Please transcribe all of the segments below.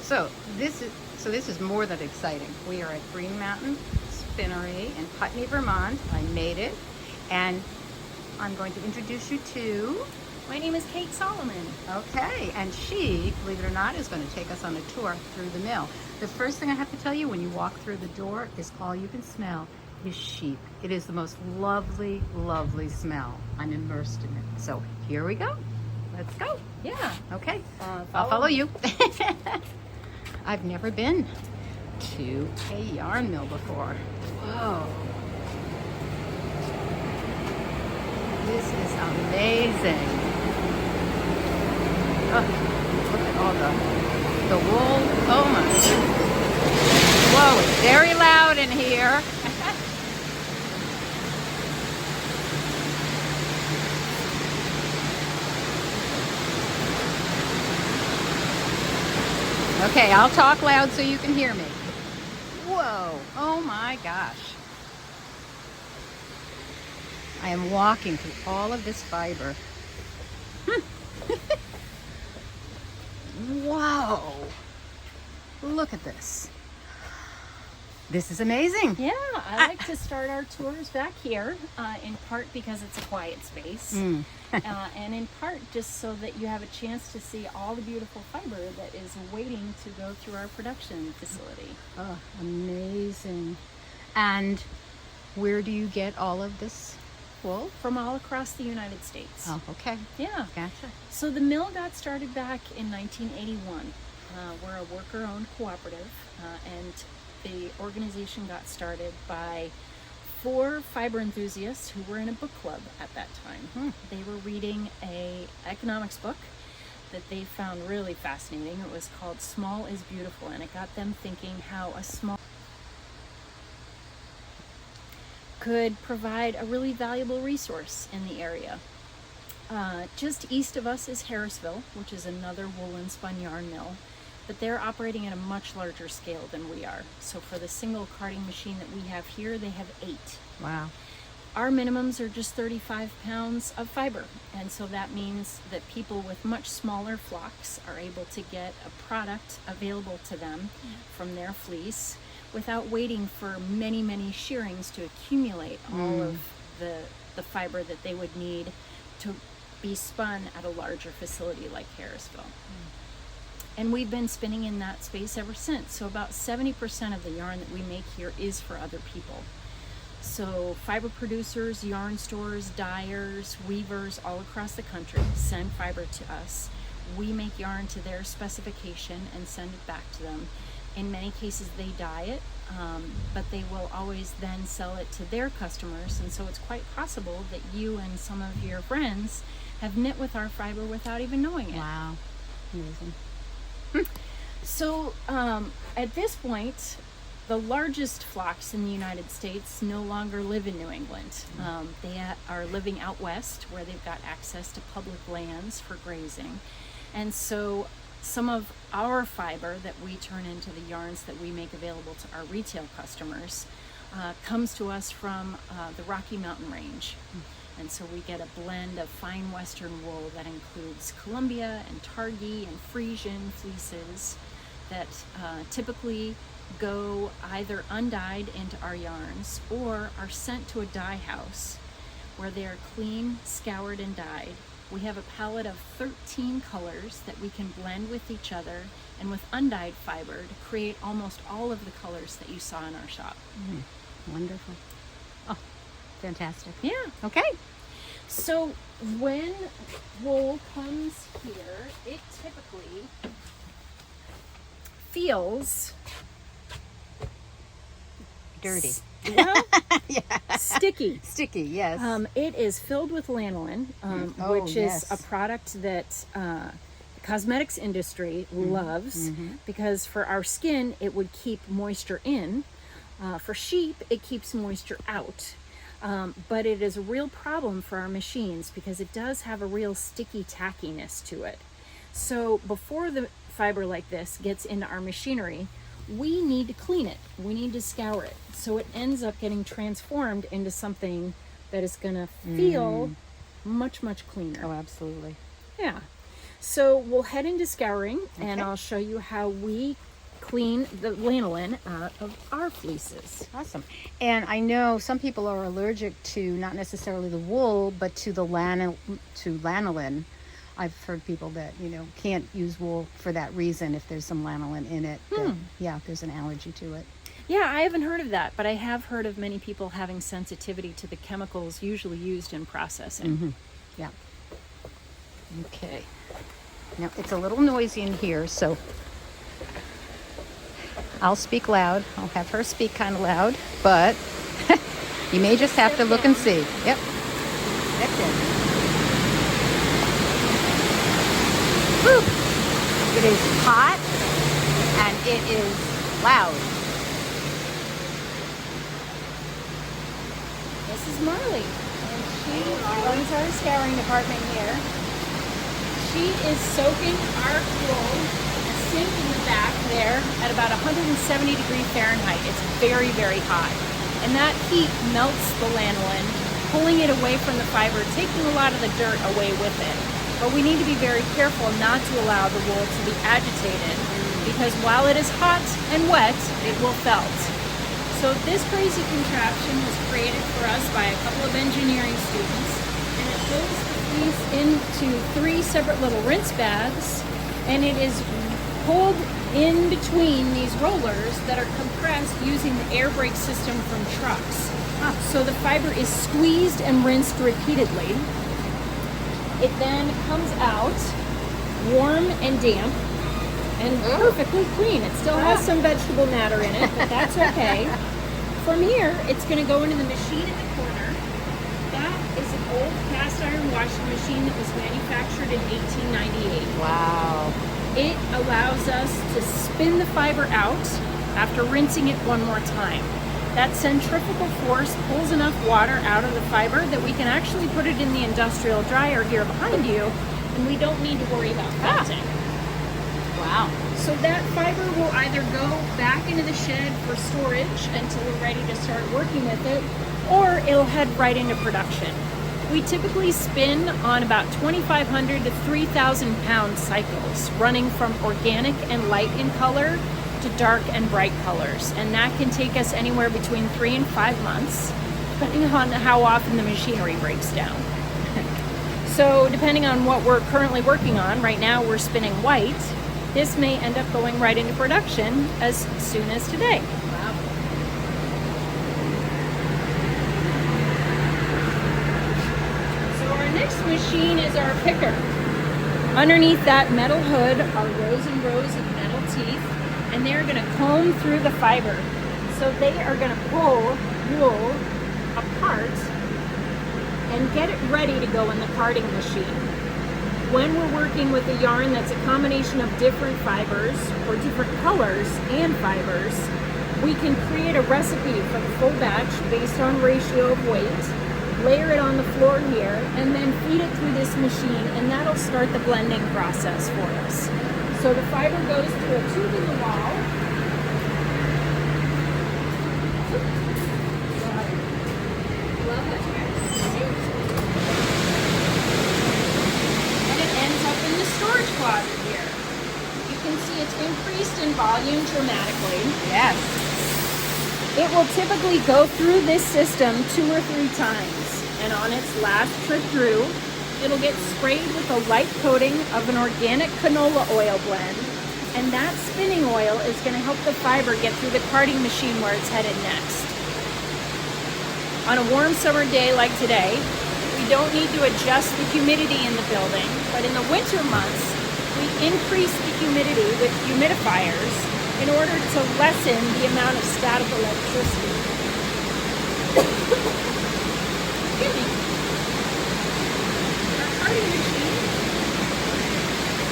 So this is more than exciting. We are at Green Mountain Spinnery in Putney, Vermont. I made it, and I'm going to introduce you to. My name is Kate Solomon. Okay, and she, believe it or not, is going to take us on a tour through the mill. The first thing I have to tell you when you walk through the door is all you can smell is sheep. It is the most lovely, lovely smell. I'm immersed in it. So here we go. Let's go. Yeah. Okay, I'll follow you. I've never been to a yarn mill before. Whoa. This is amazing. Oh, look at all the wool. Oh my goodness. Whoa, it's very loud in here. Okay, I'll talk loud so you can hear me. Whoa, oh my gosh. I am walking through all of this fiber. Whoa, look at this. This is amazing. Yeah, I like to start our tours back here, in part because it's a quiet space, and in part just so that you have a chance to see all the beautiful fiber that is waiting to go through our production facility. Oh, amazing. And where do you get all of this wool? From all across the United States. Oh, okay. Yeah. Gotcha. So the mill got started back in 1981. We're a worker-owned cooperative, and the organization got started by 4 fiber enthusiasts who were in a book club at that time. They were reading a economics book that they found really fascinating. It was called Small is Beautiful, and it got them thinking how a small could provide a really valuable resource in the area. Just east of us is Harrisville, which is another woolen spun yarn mill, but they're operating at a much larger scale than we are. So for the single carding machine that we have here, they have 8. Wow. Our minimums are just 35 pounds of fiber, and so that means that people with much smaller flocks are able to get a product available to them from their fleece without waiting for many, many shearings to accumulate all of the fiber that they would need to be spun at a larger facility like Harrisville. And we've been spinning in that space ever since. So about 70% of the yarn that we make here is for other people. So fiber producers, yarn stores, dyers, weavers all across the country send fiber to us. We make yarn to their specification and send it back to them. In many cases they dye it, but they will always then sell it to their customers. And so it's quite possible that you and some of your friends have knit with our fiber without even knowing it. Wow, amazing. So at this point, the largest flocks in the United States no longer live in New England. They are living out west where they've got access to public lands for grazing. And so some of our fiber that we turn into the yarns that we make available to our retail customers comes to us from the Rocky Mountain Range. And so we get a blend of fine western wool that includes Columbia and Targhee and Frisian fleeces that typically go either undyed into our yarns or are sent to a dye house where they are clean, scoured, and dyed. We have a palette of 13 colors that we can blend with each other and with undyed fiber to create almost all of the colors that you saw in our shop. Wonderful. Oh, fantastic. Yeah. Okay. So when wool comes here, it typically feels Dirty. Well, Yeah. sticky. Sticky, yes. It is filled with lanolin, which yes. is a product that the cosmetics industry loves because for our skin, it would keep moisture in. For sheep, it keeps moisture out. But it is a real problem for our machines because it does have a real sticky tackiness to it. So before the fiber like this gets into our machinery, we need to clean it. We need to scour it. So it ends up getting transformed into something that is going to feel much, much cleaner. Oh, absolutely. Yeah. So we'll head into scouring, and Okay. I'll show you how we clean the lanolin out of our fleeces. Awesome. And I know some people are allergic to not necessarily the wool, but to the lanolin. I've heard people that, can't use wool for that reason if there's some lanolin in it. That, yeah, there's an allergy to it. Yeah, I haven't heard of that, but I have heard of many people having sensitivity to the chemicals usually used in processing. Yeah. Okay. Now it's a little noisy in here, so I'll speak loud. I'll have her speak kind of loud, but you may just have to look and see. Yep. That's it. Woo! It is hot and it is loud. This is Marley, and she runs our scouring department here. She is soaking our wool, a sink in the back there, at about 170 Fahrenheit. It's very, very hot. And that heat melts the lanolin, pulling it away from the fiber, taking a lot of the dirt away with it. But we need to be very careful not to allow the wool to be agitated, because while it is hot and wet, it will felt. So this crazy contraption was created for us by a couple of engineering students, and it goes into 3 separate little rinse baths, and it is pulled in between these rollers that are compressed using the air brake system from trucks. So the fiber is squeezed and rinsed repeatedly. It then comes out warm and damp and perfectly clean. It still has some vegetable matter in it, but that's okay. From here, it's going to go into the machine in the corner. That is an old cast iron washing machine that was manufactured in 1898. Wow. It allows us to spin the fiber out after rinsing it one more time. That centrifugal force pulls enough water out of the fiber that we can actually put it in the industrial dryer here behind you, and we don't need to worry about felting. Wow. So that fiber will either go back into the shed for storage until we're ready to start working with it, or it'll head right into production. We typically spin on about 2,500 to 3,000 pound cycles, running from organic and light in color to dark and bright colors. And that can take us anywhere between 3 and 5 months, depending on how often the machinery breaks down. So depending on what we're currently working on, right now we're spinning white. This may end up going right into production as soon as today. Wow. So our next machine is our picker. Underneath that metal hood are rows and rows of metal teeth, and they're going to comb through the fiber. So they are going to pull wool apart and get it ready to go in the carding machine. When we're working with a yarn that's a combination of different fibers or different colors and fibers, we can create a recipe for the full batch based on ratio of weight, layer it on the floor here, and then feed it through this machine, and that'll start the blending process for us. So the fiber goes through a tube in the wall. Love it. And it ends up in the storage closet here. You can see it's increased in volume dramatically. Yes. It will typically go through this system 2 or 3 times, and on its last trip through, it'll get sprayed with a light coating of an organic canola oil blend, and that spinning oil is going to help the fiber get through the carding machine where it's headed next. On a warm summer day like today, we don't need to adjust the humidity in the building, but in the winter months, we increase the humidity with humidifiers in order to lessen the amount of static electricity. Excuse me. Our carding machine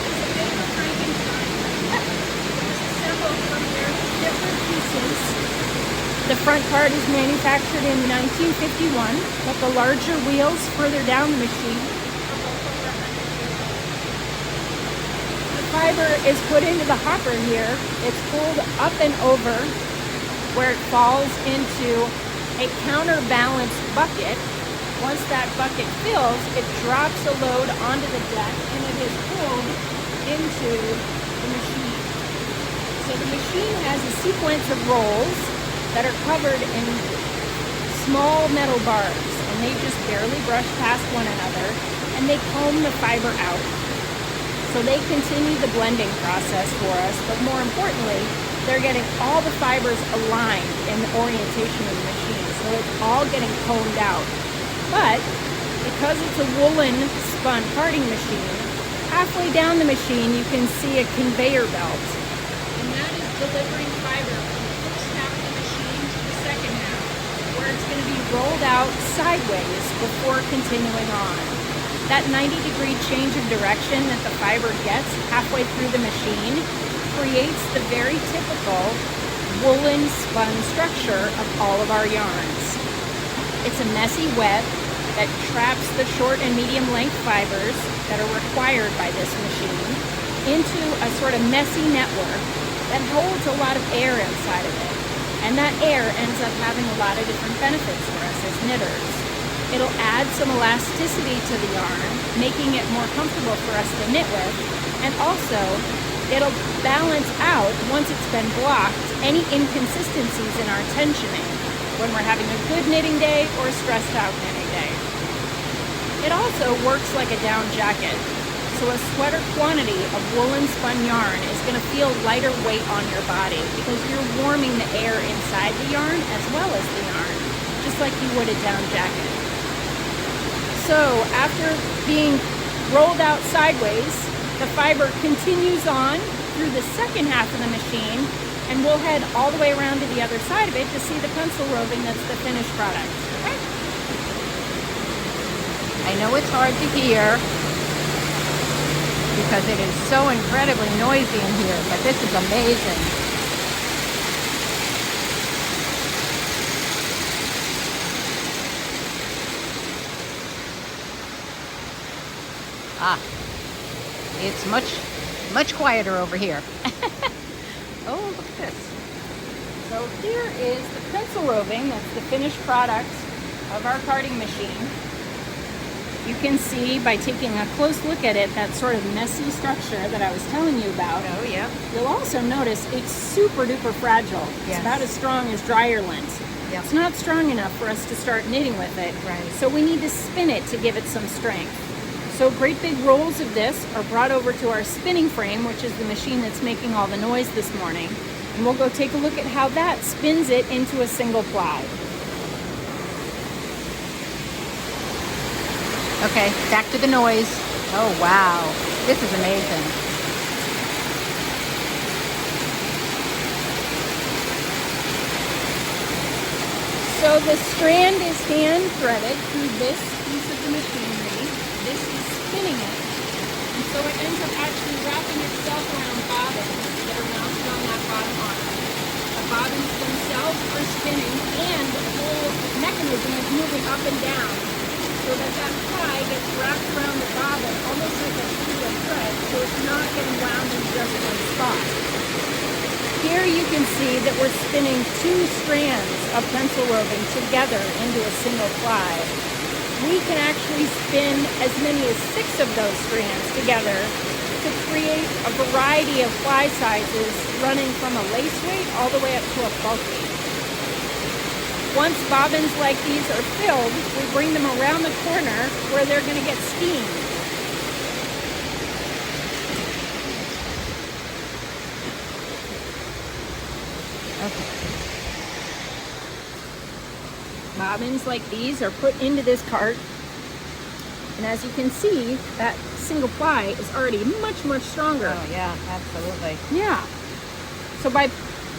is a bit of a Frankenstein. It's assembled from various different pieces. The front card is manufactured in 1951, but the larger wheels further down the machine. Fiber is put into the hopper here. It's pulled up and over where it falls into a counterbalanced bucket. Once that bucket fills, it drops a load onto the deck, and it is pulled into the machine. So the machine has a sequence of rolls that are covered in small metal barbs, and they just barely brush past one another, and they comb the fiber out. So they continue the blending process for us, but more importantly, they're getting all the fibers aligned in the orientation of the machine. So it's all getting combed out. But because it's a woolen spun carding machine, halfway down the machine you can see a conveyor belt. And that is delivering fiber from the first half of the machine to the second half, where it's going to be rolled out sideways before continuing on. That 90-degree change of direction that the fiber gets halfway through the machine creates the very typical woolen spun structure of all of our yarns. It's a messy web that traps the short and medium length fibers that are required by this machine into a sort of messy network that holds a lot of air inside of it. And that air ends up having a lot of different benefits for us as knitters. It'll add some elasticity to the yarn, making it more comfortable for us to knit with, and also it'll balance out, once it's been blocked, any inconsistencies in our tensioning when we're having a good knitting day or a stressed out knitting day. It also works like a down jacket, so a sweater quantity of woolen spun yarn is going to feel lighter weight on your body because you're warming the air inside the yarn as well as the yarn, just like you would a down jacket. So after being rolled out sideways, the fiber continues on through the second half of the machine, and we'll head all the way around to the other side of it to see the pencil roving that's the finished product. Okay? I know it's hard to hear because it is so incredibly noisy in here, but this is amazing. It's much quieter over here. Oh, look at this. So here is the pencil roving. That's the finished product of our carding machine. You can see by taking a close look at it, that sort of messy structure that I was telling you about. Oh, yeah. You'll also notice it's super duper fragile. Yes. It's about as strong as dryer lint. Yep. It's not strong enough for us to start knitting with it. Right. So we need to spin it to give it some strength. So great big rolls of this are brought over to our spinning frame, which is the machine that's making all the noise this morning. And we'll go take a look at how that spins it into a single ply. Okay, back to the noise. Oh, wow. This is amazing. So the strand is hand threaded through this piece of the machinery. This is spinning it. And so it ends up actually wrapping itself around bobbins that are mounted on that bottom arm. The bobbins themselves are spinning and the whole mechanism is moving up and down so that ply gets wrapped around the bobbin almost like a single thread, so it's not getting wound in just one spot. Here you can see that we're spinning two strands of pencil roving together into a single ply. We can actually spin as many as 6 of those strands together to create a variety of ply sizes running from a lace weight all the way up to a bulky. Once bobbins like these are filled, we bring them around the corner where they're going to get steamed. Okay. Bobbins like these are put into this cart, and as you can see, that single ply is already much stronger. Oh, yeah, absolutely. Yeah. So by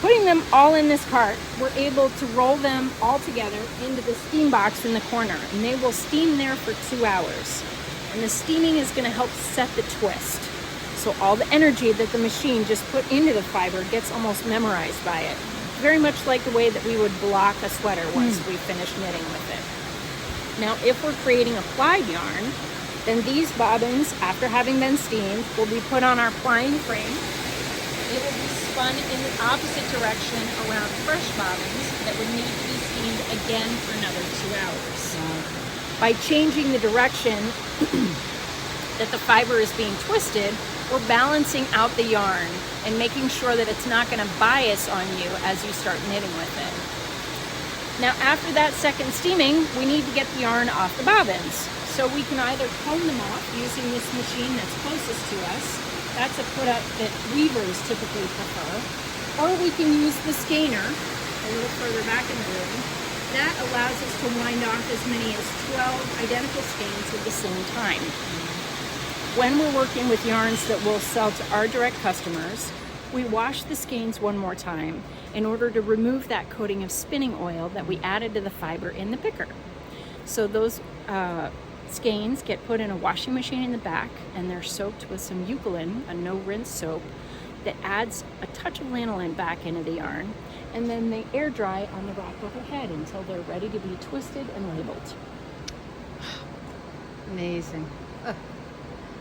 putting them all in this cart, we're able to roll them all together into the steam box in the corner, and they will steam there for 2 hours. And the steaming is going to help set the twist. So all the energy that the machine just put into the fiber gets almost memorized by it. Very much like the way that we would block a sweater once we finish knitting with it. Now, if we're creating a plied yarn, then these bobbins, after having been steamed, will be put on our plying frame. It will be spun in the opposite direction around fresh bobbins that would need to be steamed again for another 2 hours. By changing the direction that the fiber is being twisted, we're balancing out the yarn and making sure that it's not going to bias on you as you start knitting with it. Now after that second steaming, we need to get the yarn off the bobbins. So we can either comb them off using this machine that's closest to us. That's a put up that weavers typically prefer. Or we can use the skeiner a little further back in the room. That allows us to wind off as many as 12 identical skeins at the same time. When we're working with yarns that we'll sell to our direct customers, we wash the skeins one more time in order to remove that coating of spinning oil that we added to the fiber in the picker. So those skeins get put in a washing machine in the back, and they're soaked with some eucalyptus, a no-rinse soap that adds a touch of lanolin back into the yarn, and then they air dry on the rack overhead until they're ready to be twisted and labeled. Amazing. Ugh.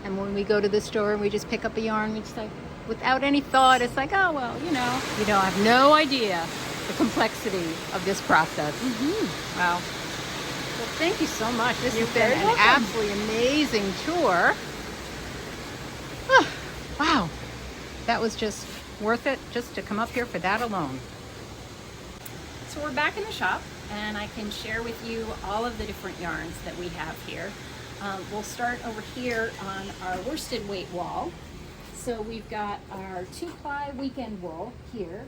And when we go to the store and we just pick up a yarn, we just like, without any thought, it's like, oh, well, you have no idea the complexity of this process. Mm-hmm. Wow. Well, thank you so much. This You're has been very an welcome. absolutely amazing tour. Ah, wow. That was just worth it just to come up here for that alone. So we're back in the shop, and I can share with you all of the different yarns that we have here. We'll start over here on our worsted weight wall. So we've got our 2-ply weekend wool here,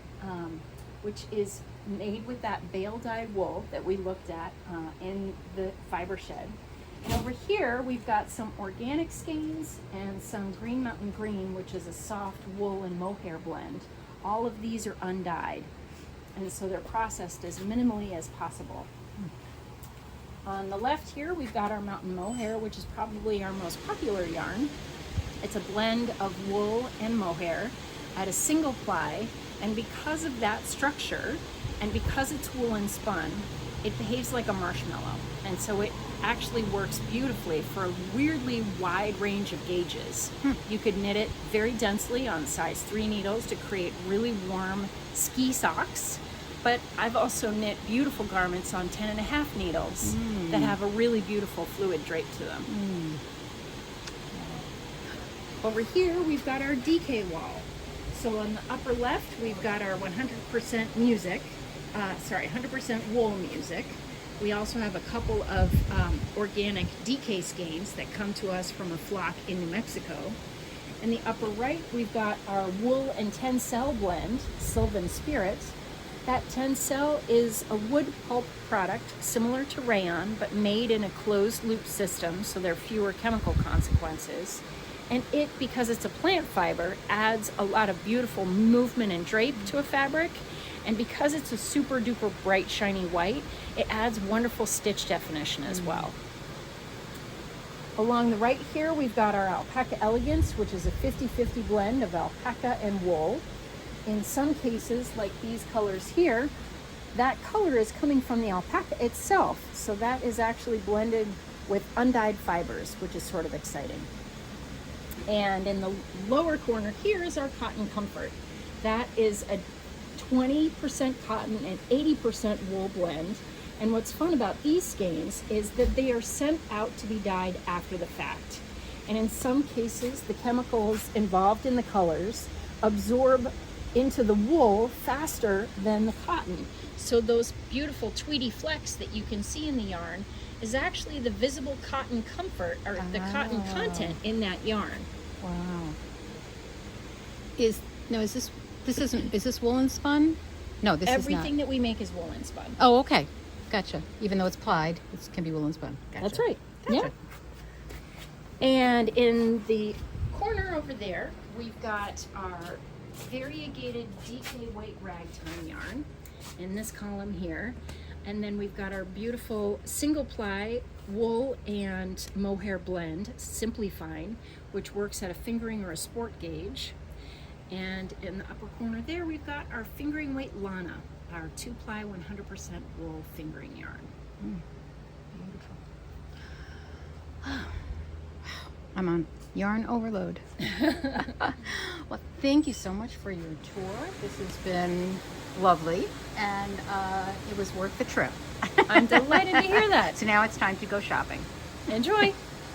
which is made with that bale dyed wool that we looked at in the fiber shed. And over here we've got some organic skeins and some Green Mountain Green, which is a soft wool and mohair blend. All of these are undyed, and so they're processed as minimally as possible. On the left here we've got our mountain mohair, which is probably our most popular yarn. It's a blend of wool and mohair at a single ply, and because of that structure and because it's wool and spun, it behaves like a marshmallow, and so it actually works beautifully for a weirdly wide range of gauges. You could knit it very densely on size 3 needles to create really warm ski socks, but I've also knit beautiful garments on 10.5 needles that have a really beautiful fluid drape to them. Over here we've got our DK wall. So on the upper left we've got our 100% music, 100% wool music. We also have a couple of organic DK skeins that come to us from a flock in New Mexico. In the upper right we've got our wool and tencel blend, Sylvan Spirit. That tencel is a wood pulp product similar to rayon, but made in a closed loop system, so there are fewer chemical consequences. And it, because it's a plant fiber, adds a lot of beautiful movement and drape to a fabric. And because it's a super duper bright shiny white, it adds wonderful stitch definition as well. Along the right here we've got our Alpaca Elegance, which is a 50-50 blend of alpaca and wool. In some cases, like these colors here, that color is coming from the alpaca itself, so that is actually blended with undyed fibers, which is sort of exciting. And in the lower corner here is our Cotton Comfort. That is a 20% cotton and 80% wool blend. And what's fun about these skeins is that they are sent out to be dyed after the fact. And in some cases, the chemicals involved in the colors absorb into the wool faster than the cotton. So those beautiful tweedy flecks that you can see in the yarn is actually the visible cotton comfort, or the cotton content in that yarn. Wow. Is this woolen spun? No, this is not. Everything that we make is woolen spun. Oh, okay. Gotcha. Even though it's plied, it can be woolen spun. Gotcha. That's right. Gotcha. Yeah. And in the corner over there, we've got our variegated DK weight ragtime yarn in this column here. And then we've got our beautiful single ply wool and mohair blend, Simply Fine, which works at a fingering or a sport gauge. And in the upper corner there, we've got our fingering weight Lana, our 2-ply 100% wool fingering yarn. Beautiful. Wow. I'm on yarn overload. Well, thank you so much for your tour. This has been lovely, and it was worth the trip. I'm delighted to hear that. So now it's time to go shopping. Enjoy.